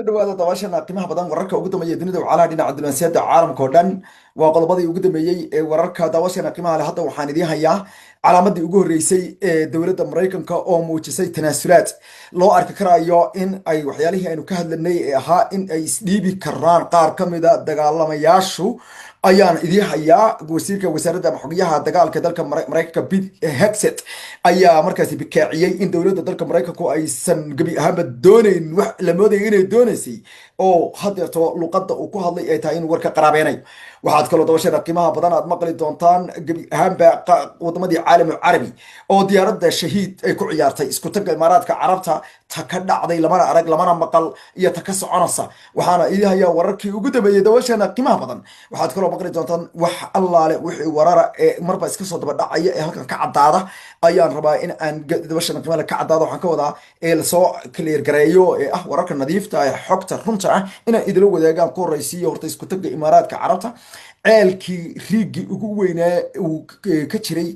dhawaada dabaashana qiimaha badan wararka ugu dambeeya dunida wacalaha dhinaca diblomaasiyadda caalamka oo dhan waa qodobadii ugu dambeeyey ee wararka dabaashana qiimaha leh. hadda waxaan idiin hayaa calaamadii ugu horreysay ee dowladda maraykanka oo muujisay tanaasulaad loo arki karayo in ay waxyaalihii aynu ka hadlanay ee ahaa in ay isdhiibi karaan qaar ka mida dagaalamayaashu ayaan idiin hayaa. wasiirka wasaaradda maxogayaha dagaalka dalka maraykanka Pete Hegseth ayaa markaasi bikaaciyey in dowladda dalka maraykanku aysan gebi ahaanba doonayn wax la moodaya inay doonaysay oo hadeerto luqadda uu ku hadlay ay tahay inuu warka qaraabeynayo. waxaad kaloo dabashada qiimaha badan aad maqli doontaan gebi ahaanba wadamadii caalam carabi oo diyaaradda shahiid ay ku ciyaartay isku tagga imaaraadka carabta ta ka dhacday lamana arag lamana maqal iyo ta ka soconaysa. waxaana idin hayaa wararkii ugu dambeeyey dabashana qiimaha badan. waxaad kaloo maqli doontaan wax allaale wixii warara ee marba iska soo daba dhacaya ee halkan ka caddaada ayaan rabaa in aan dabashana qiimaha ka caddaado. waxaan ka wadaa ee lasoo clear gareeyo ee ah wararka nadiifta ee xogta runta ah inaan idila wadaagaan ku horreysiiyo horta isku tagga imaaraadka carabta ceelkii riigii ugu weynaa uu ka jiray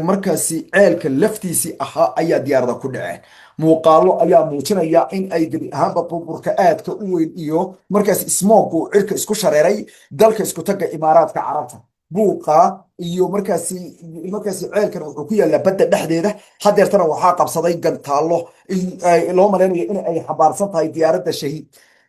markaasi ceelka laftiisii ahaa ayaa diyaarada ku dhaceen. muuqaalo ayaa muujinaya in ay gebi ahaanba burburka aadka u weyn iyo markaasi smoogu cirka isku shareeray dalka isku tagga imaaraadka carabta. buuqa iyo markaasi ceelkan wuxuu ku yaallaa badda dhexdeeda. hadeertana waxaa qabsaday gantaallo loo malaynayo in ay xambaarsan tahay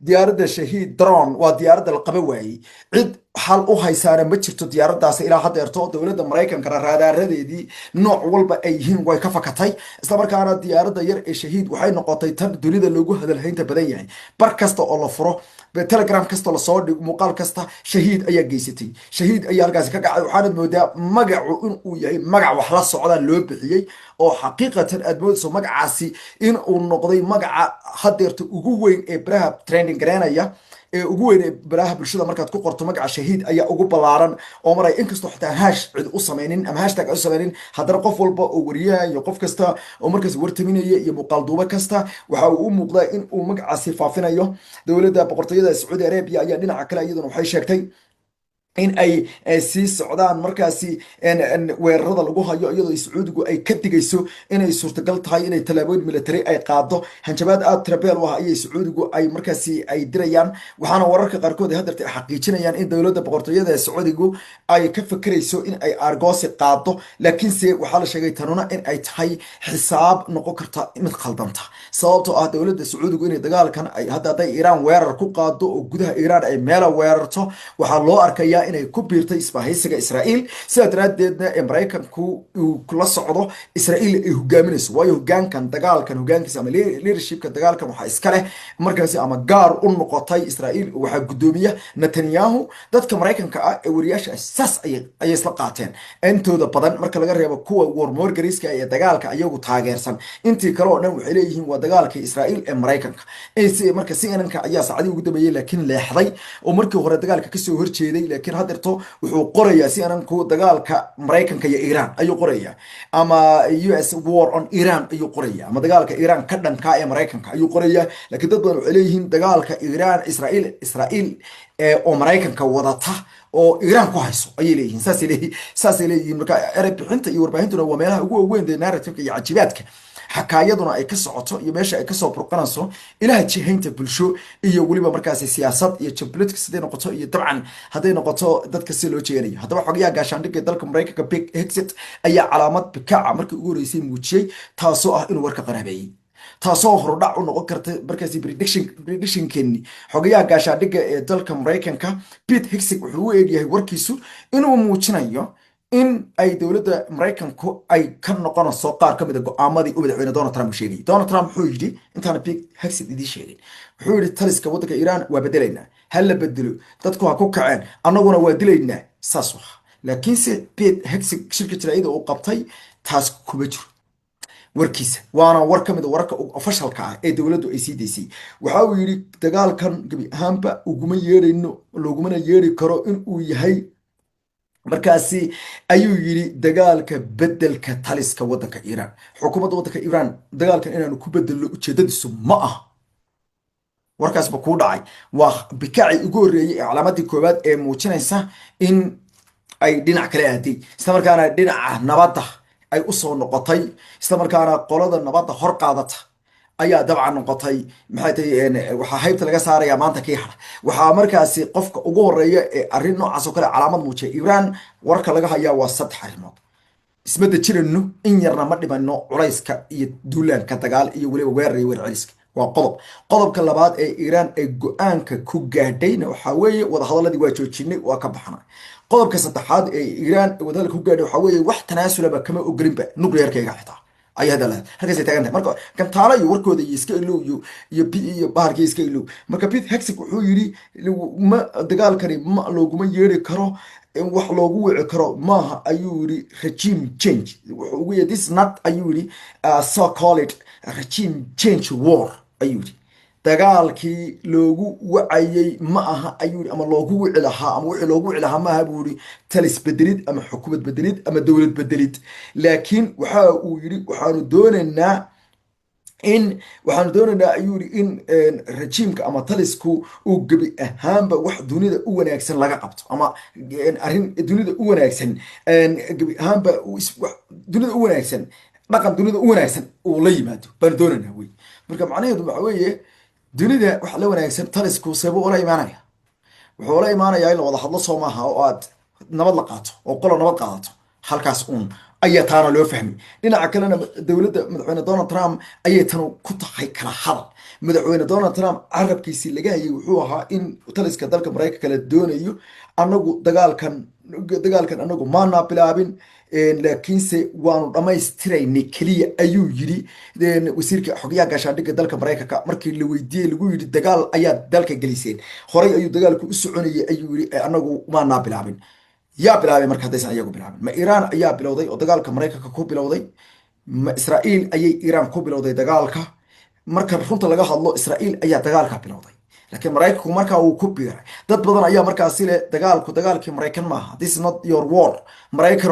diyaaradda shahiid dron waa diyaaradda la qaba waayey. cid xal u haysaana ma jirto diyaaraddaas ilaa hadeerto. dowladda maraykankana raadaaradeedii nooc walba ay yihiin way ka fakatay. islamarkaana diyaaradda yar ee shahiid waxay noqotay tan dunida loogu hadalhaynta badan yahay. bar kasta oo la furo telegram kasta lasoo dhigo muuqaal kasta shahiid ayaa geysatay, shahiid ayaa halkaasi ka kacday. waxaanad moodaa magacu inuu yahay magac wax la socdaan loo bixiyey oo xaqiiqatan aad moodayso magacaasi inuu noqday magaca hadeerta ugu weyn ee baraha trending gareynaya ee ugu weyn ee baraha bulshada. markaad ku qorto magaca shahiid ayaa ugu ballaaran oo maray inkastoo xitaa hash cid u samaynin ama hashtag u samaynin, haddana qof walba oo wariyaha iyo qof kasta oo markaas wartaminaya iyo muuqaal duuba kasta waxa uu u muuqdaa in uu magacaasi faafinayo. dowladda boqortooyada sacuudi arabia ayaa dhinaca kale iyaduna waxay sheegtay in ay sii socdaan markaasi weerarada lagu hayo iyadoo sacuudigu ay ka digayso inay suurtagal tahay inay tallaabooyin military ay qaado. hanjabaad aad tirabeel u ah ayay sacuudigu ay markaasi ay dirayaan. waxaana wararka qaarkood ay hadeerta xaqiijinayaan in dowladda boqortooyada sacuudigu ay ka fakerayso in ay argoosi qaado, laakiinse waxaa la sheegay tanuna in ay tahay xisaab noqon karta mid khaldanta. sababtoo ah dowladda sacuudigu inay dagaalkan hadday iiraan weerar ku qaado oo gudaha iiraan ay meela weerarto waxaa loo arkaya inay ku biirtay isbahaysiga Israa'iil. sidaa daraaddeedna ee maraykanku uu la socdo Israa'iil ay hogaaminayso, waayo hogaankan dagaalkan hogaankiisa ama leadershipka dagaalkan waxaa iska leh markaasi ama gaar u noqotay Israa'iil. waxaa gudoomiya Netanyahu. dadka maraykanka ah ee wariyaasha saas ayay isla qaateen intooda badan marka laga reebo kuwa warmoorgariska ee dagaalka ayagu taageersan. intii kale oo dhan waxay leeyihiin waa dagaalkii Israa'iil ee maraykanka. marka CNN-ka ayaa saacadii ugu dambeeyay laakiin leexday oo markii hore dagaalka kasoo horjeeday, laakiin hadeerto wuxuu qorayaa CNN-ku dagaalka maraykanka iyo iiraan ayuu qorayaa, ama US war on Iran ayuu qorayaa, ama dagaalka iiraan ka dhankaa ee maraykanka ayuu qorayaa. laakiin dad badan waxay leeyihiin dagaalka iiraan Israa'iil oo maraykanka wadata oo iiraan ku hayso ayay leeyihiin. saasay leeyihiin. marka erey bixinta iyo warbaahintuna waa meelaha ugu waaweyn ee narrative iyo cajibaadka xakaayaduna ay ka socoto iyo meesha ay kasoo burqanayso ilaha jihaynta bulsho iyo weliba markaasi siyaasad iyo geopolitics haday noqoto iyo dabcan hadday noqoto dadka si loo jeegayo. haddaba xogayaha gaashaandhigga dalka maraykanka Pete Hegseth ayaa calaamad bikaaca markii ugu horreysay muujiyey, taasoo ah inuu warka qaraabeeyey, taasoo horudhac u noqon karta markaasi predictionkeeni. xogayaha gaashaandhigga ee dalka maraykanka Pete Hegseth wuxuu u eegyahay warkiisu inuu muujinayo in ay dowladda maraykanku ay ka noqonayso qaar ka mid a go'aamadii u madaxweyne Donald Trump uu sheegay. Donald Trump wuxuu yidhi intaana Pete Hegseth idii sheegin, wuxuu yidhi taliska waddanka iiraan waa bedelaynaa, ha la bedelo, dadku ha ku kaceen, annaguna waa dilaynaa. saas waxa laakiinse Pete Hegseth shirka jaraa'ida uu qabtay taas kuma jiro warkiisa, waana war ka mid a wararka officialka ah ee dowladdu ay sii daysay. waxa uu yidhi dagaalkan gebi ahaanba loogumana yeeri karo in uu yahay markaasi ayuu yidhi dagaalka bedelka taliska waddanka iiraan. xukuumadda waddanka iiraan dagaalkan inaanu ku bedelno ujeedadiisu ma aha. warkaasba kuu dhacay waa bikaacii ugu horreeyey ee calaamadii koowaad ee muujinaysa in ay dhinac kale aaday, islamarkaana dhinaca nabadda ay u soo noqotay, islamarkaana qolada nabadda hor qaadata ayaa dabcan noqotay maxay tahay waxaa haybta laga saaraya maanta kii hara waxaa markaasi qofka ugu horeeya ee arrin noocaas oo kale calaamad muujiyay iiraan warka laga hayaa waa saddex arrimood isma dejinayno in yarna ma dhimano culayska iyo duulaanka dagaal iyo weliba weerar iyo weer celiska waa qodobka labaad ee iiraan ay go-aanka ku gaadhayna waxaa weeye wadahadaladii waa joojinay waa ka baxnay qodobka saddexaad ee iiraan wadahadalka ku gaadhay waxaa weeye wax tanaasulaba kama ogolinba nuclearkayga xitaa ay hadda lahayd halkaasay taagan tahay marka gantaalo iyo warkooda iyo iska ilow iyo bahalkii iska ilow marka Pete Hegseth wuxuu yidhi ma dagaalkani ma looguma yeeri karo wax loogu wici karo maaha ayuu yidhi regime change wuxuu ugu yidhi this not ayuu yidhi so called regime change war ayuu yidhi dagaalkii loogu wacayay ma aha ayuu yidhi ama loogu wici lahaa ama wixii loogu wici lahaa maaha buu yidhi talis bedelid ama xukuumad bedelid ama dowlad bedelid laakiin waxa uu yidhi waxaanu doonaynaa ayuu yidhi in rajiimka ama talisku uu gebi ahaanba wax dunida u wanaagsan laga qabto ama arrin dunida u wanaagsan gebi ahaanba dunida u wanaagsan dhaqan dunida u wanaagsan uu la yimaado baanu doonaynaa wey marka macnaheedu waxa weeye dunida wax la wanaagsan talisku seebuu ula imaanaya wuxuu ula imaanayaa in la wada hadlo soo maaha oo aad nabad la qaato oo qolo nabad qaadato halkaas uun ayaa taana loo fahmay dhinaca kalena dowladda madaxweyne Donald Trump ayay tan ku tahay kala hadal madaxweyne Donald Trump carabkiisii laga hayay wuxuu ahaa in taliska dalka Mareykanka la doonayo anagu dagaalkan anagu maana bilaabin laakiinse waanu dhamaystiraynay kaliya ayuu yidhi wasiirka xogyaha gaashaandhigga dalka Mareykanka markii la weydiiyey lagu yidhi dagaal ayaa dalka geliseen horay ayuu dagaalku u soconayay ayuu yidhi anagu maana bilaabin yaa bilaabay marka haddaysan iyagu bilaabin ma iiraan ayaa bilowday oo dagaalka Mareykanka ku bilowday ma Israa'iil ayay iiraan ku bilowday dagaalka marka runta laga hadlo Israa'iil ayaa dagaalka bilowday laakiin Mareykanku markaa uu ku biiray dad badan ayaa markaasi leh dagaalkii Mareykan maaha this is not your war Mareykan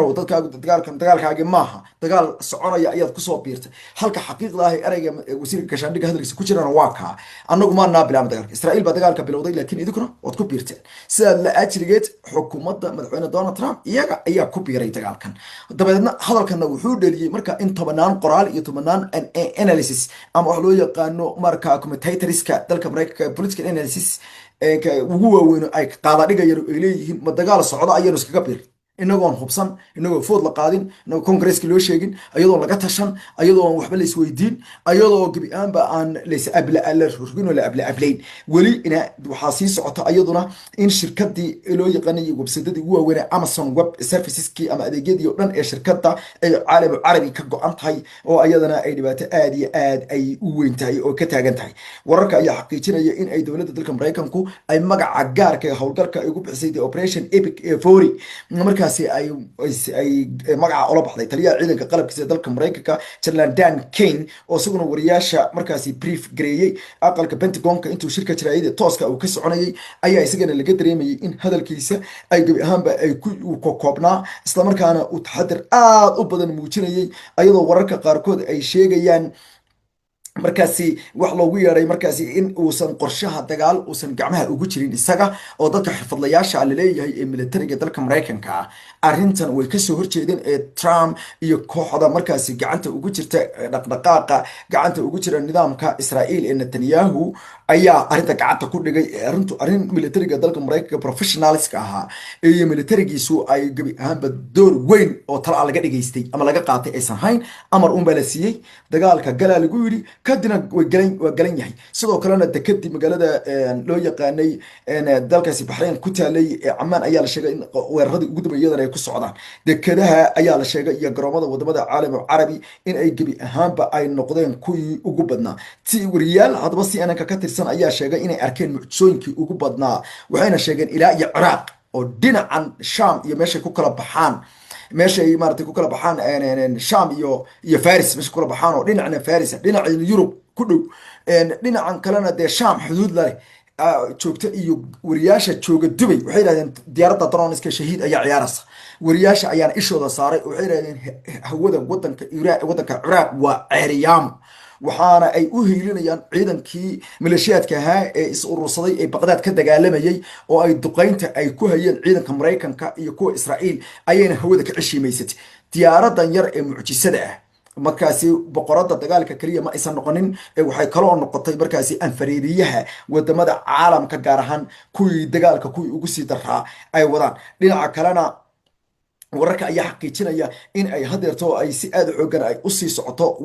dagaalkaagi maaha dagaal soconaya ayaad kusoo biirtay halka xaqiiqda ah erayga wasiirka gaashaandhigga hadalkiisa ku jirana waa kaa annagu ma bilaabin dagaalka Israa'iil baa dagaalka bilowday laakiin idinkuna waad ku biirteen sidaa la ajrigeed xukuumadda madaxweyne Donald Trump iyaga ayaa ku biiray dagaalkan dabadeedna hadalkana wuxuu dhaliyay marka in tobanaan qoraal iyo tobanaan analysis ama wax loo yaqaano marka commentatorska dalka Mareykanka political analysis ugu waaweyn ay qaada dhigayaan ay leeyihiin ma dagaal socdo ayaanu iskaga biir inagoon hubsan inagoo food la qaadin inagoo kongresska loo sheegin ayadoo laga tashan ayadoo waxba la isweydiin ayadoo gebi ahaanba aan la ablayn weli waxaa sii socota ayaduna in shirkadii loo yaqaanayay websadadii ugu waaweyn Amazon Web Serviceski ama adeegyadii oo dhan ee shirkadda ay caalamka carabi ka go'an tahay oo ayadana ay dhibaato aad iyo aad ay u weyn tahay oo ka taagan tahay wararka ayaa xaqiijinaya in ay dowladda dalka Mareykanku ay magaca gaarka ee howlgalka ay ugu bixisay Operation Epic Fury marka ay magaca ula baxday taliyaha ciidanka qalabkiisa dalka Mareykanka General Dan Kane oo isaguna wariyaasha markaasi brief gareeyay aqalka Pentagonka intuu shirka jaraa'id tooska uu ka soconayay ayaa isagana laga dareemayay in hadalkiisa ay gabi ahaanba ay ku koobnaa isla markaana uu taxadir aad u badan muujinayay ayadoo wararka qaarkood ay sheegayaan markaasi wax loogu yeeray markaasi in uusan qorshaha dagaal uusan gacmaha ugu jirin isaga oo dadka xirfadlayaasha la leeyahay ee militariga dalka Mareykanka arrintan way ka soo horjeedeen ee Trump iyo kooxda markaasi gacanta ugu jirta dhaqdhaqaaqa gacanta ugu jira nidaamka Israa'iil ee Netanyahu ayaa arrinta gacanta ku dhigay arrin militariga dalka Mareykanka professionalska ahaa ee militarigiisu ay gabi ahaanba door weyn oo tala laga dhigaystay ama laga qaatay aysan hayn amar un baa la siiyey dagaalka galaa lagu yidhi kadina waa galan yahay sidoo kalena dekadii magaalada loo yaqaanay dalkaasi Bahrain ku taalay Amman ayaa la sheegay in weeraradii ugu dambeeyay ay ku socdaan dekadaha ayaa la sheegay iyo garoomada wadamada caalamka carabi in ay gabi ahaanba ay noqdeen kuwii ugu badnaa ti wariyaal hadaba CNN ka tirsan ayaa sheegay inay arkeen mucjisooyinkii ugu badnaa waxayna sheegeen ilaa iyo Ciraaq oo dhinacan Sham iyo meesha ku kala baxaan meesha ay maartay ku kala baxaan Sham iyo Faris meesha ku kala baxaan oo dhinacna Faris dhinaca Yurub ku dhow dhinacan kalena de Sham xuduud leh joogta iyo wariyaasha jooga Dubai waxay yiraahdeen diyaaradda drone-iska shahiid ayaa ciyaaraysa wariyaasha ayaan ishooda saaray waxay yiraahdeen hawada wadanka Ciraaq waa ceeriyaam waxaana ay u hiilinayaan ciidankii maleeshiyaadka ahaa ee is urursaday ee Baghdad ka dagaalamayay oo ay duqeynta ay ku hayeen ciidanka Mareykanka iyo kuwa Israa'iil ayayna hawada ka cishiimaysatay diyaaradan yar ee mucjisada ah markaasi boqorada dagaalka kaliya ma aysan noqonin waxay kaloo noqotay markaasi anfariiriyaha wadamada caalamka gaar ahaan kuwii dagaalka kuwii ugu sii daraa ay wadaan. dhinaca kalena wararka ayaa xaqiijinaya in ay hadeerto ay si aad u xoogan ay usii socoto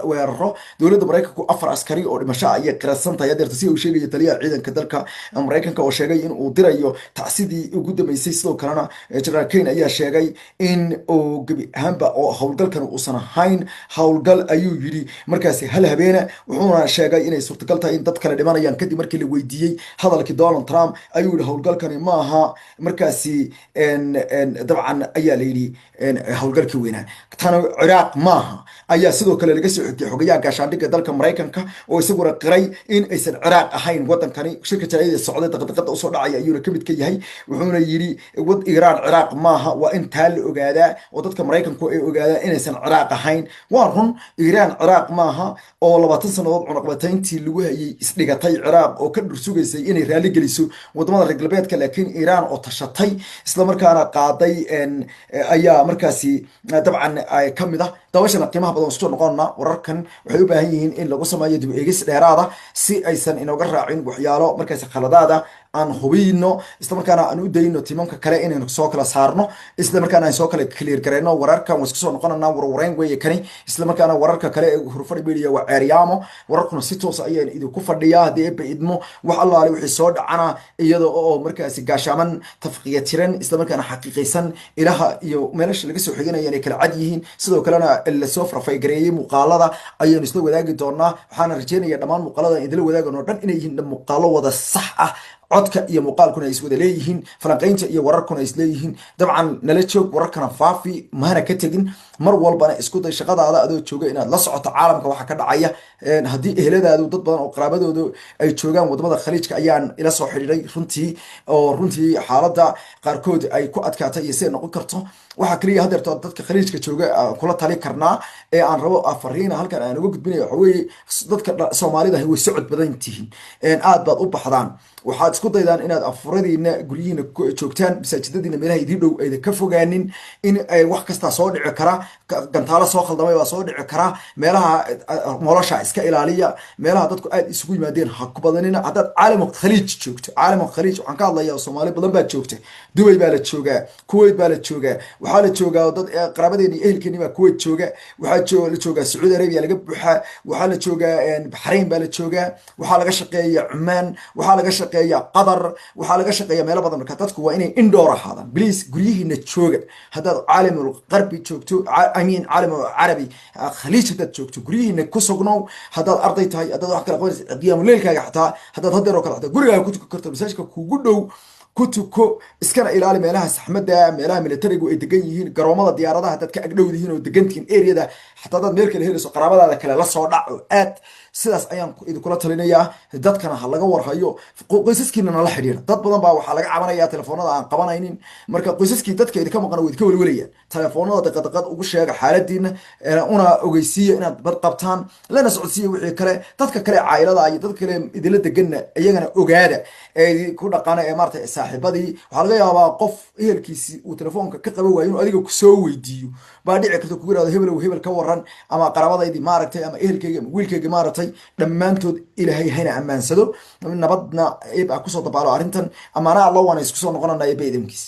weeraro. dowladda maraykanku 4 askari oo dhimasho ayay qirsan tahay hadeerto, si uu sheegaya taliyaha ciidanka dalka maraykanka oo sheegay in uu dirayo tacsidii ugu dambeysay. sidoo kalena generaal kane ayaa sheegay in uu gebi ahaanba oo howlgalkan uusan ahayn howlgal, ayuu yidhi markaasi hal habeene. wuxuuna sheegay inay suurtagal tahay in dad kale dhimanayaan. kadib markii la weydiiyey hadalkii Donald Trump ayuu yidhi howlgalkani maaha markaasi dabcan ayaa la yidhi howlgalkii weynaa tan ciraaq maaha. ayaa sidoo kale laga soo xigtay xogayaha gaashaandhigga dalka maraykanka oo isaguna qiray in aysan ciraaq ahayn wadankani. shirka jaraa'idda socday daqiiqada usoo dhacaya ayuuna kamid ka yahay. wuxuuna yidhi iiraan ciraaq maaha, waa in taa la ogaadaa oo dadka maraykanku ay ogaadaan inaysan ciraaq ahayn. waa run iiraan ciraaq maaha oo 20 sannadood cunaqabatayntii lagu hayay isdhigatay ciraaq oo ka dhursugaysay inay raali geliso wadamada reer galbeedka, laakiin iiraan oo tashatay islamarkaana qaaday ayaa markaasi dabcan kamid ah. dabashana qiimaha badan isku noqonna wararkan waxay u baahan yihiin in lagu sameeyo dib u eegis dheeraada si aysan inooga raacin waxyaalo markaasi khaladaada aan hubino, islamarkaana aan u dayno timanka kale inaynu soo kala saarno, islamarkaana aan soo kala clear gareyno. wararkan waa isku soo noqonanaa warwareyn weeye kani, islamarkaana wararka kale ee hurfadhi media waa ceeryaamo. wararkuna si toos ayaan idinku fadhiyaa haddii eebba idmo. wax allaale wixii soo dhacana iyada oo markaasi gaashaaman tafqiya tiran, islamarkaana xaqiiqaysan ilaha iyo meelasha laga soo xiganaya inay kala cad yihiin. sidoo kalena lasoo farfaygareeyey muuqaalada ayaanu isla wadaagi doonaa. waxaana rajeynaya dhammaan muuqaalada idila wadaagan oo dhan inay yihiin muuqaalo wada sax ah, codka iyo muuqaalkuna ay iswada leeyihiin, falanqaynta iyo wararkuna is leeyihiin. dabcan nala joog, wararkana faafi, mahana ka tegin. mar walbana isku day shaqadaada adoo jooga inaad la socoto caalamka waxa ka dhacaya. haddii eheladaadu dad badan oo qaraabadoodu ay joogaan wadamada khaliijka ayaan ila soo xidhiiray runtii xaaladda qaarkood ay ku adkaatay iyo siday noqon karto. waxaa kaliya hadeerto dadka khaliijka jooga kula tali karnaa ee aan rabo fariina halkan aan uga gudbinaya waxa weeye dadka soomaalida way socod badan tihiin, aad baad u baxdaan. waxaad isku daydaan inaad afuradiina guryihiina joogtaan, masaajidadiina meelaha idii dhow ayda ka fogaanin. in wax kastaa soo dhici kara, gantaalo soo khaldamay baa soo dhici kara. meelaha nolosha iska ilaaliya, meelaha dadku aad isugu yimaadeen ha ku badanina. haddaad caalamul khaliij joogto, caalamul khaliij waxaan ka hadlayaa soomaali badan baa joogta. dubay baa la joogaa, kuwait baa la joogaa, waxaa la joogaa dad qaraabadeeni iyo ehelkeeni baa kuwait jooga, waxaa la joogaa sacuudi arabia laga buuxaa, waxaa la joogaa baxrayn baa la joogaa, waxaa laga shaqeeya cumaan, waxaa laga shaqeeya qatar, waxaa laga shaqeeya meelo badan. marka dadku waa inay indoor ahaadaan. bliis guryihiina jooga. haddaad caalamul qarbi joogto, caalamul carabi khaliij haddaad joogto guryihiina ku sugnow. haddaad arday tahay, haddaad wax kala qabanaysa qiyaamuleylkaaga xataa haddaad hadeer oo kale xataa gurigaaga ku tukan karto, masaajidka kuugu dhow ku tuko. iskana ilaali meelaha saxmada, meelaha militarigu ay degan yihiin, garoomada diyaaradaha haddaad ka agdhow yihiin oo degantihiin areada. xataa haddaad meel kale helayso qaraabadaada kale la soo dhac oo aad. sidaas ayaan idinkula talinayaa. dadkana ha laga warhayo, qoysaskiina nala xidhiira. dad badan baa waxaa laga cabanaya telefoonada aan qabanaynin. marka qoysaskii dadka idinka maqan way idinka welwelayaan. telefoonada daqadaqad ugu sheega xaaladiina, una ogeysiiya inaad bad qabtaan, lana socodsiiya wixii kale. dadka kale caylada iyo dadka kale idila deganna iyagana ogaada ee ku dhaqana ee maarata saaxiibadii. waxaa laga yaabaa qof ehelkiisii uu telefoonka ka qaban waayo inuu adiga kusoo weydiiyo, baa dhici karta kugu yirahdo hebel ka waran, ama qaraabadaydii maaragtay, ama ehelkayga ama wiilkayga maaragtay. dhammaantood ilaahay hayna ammaansado, nabadna eeb kusoo dabaalo arrintan. amaana allo waana isku soo noqonana eebba idinkiis.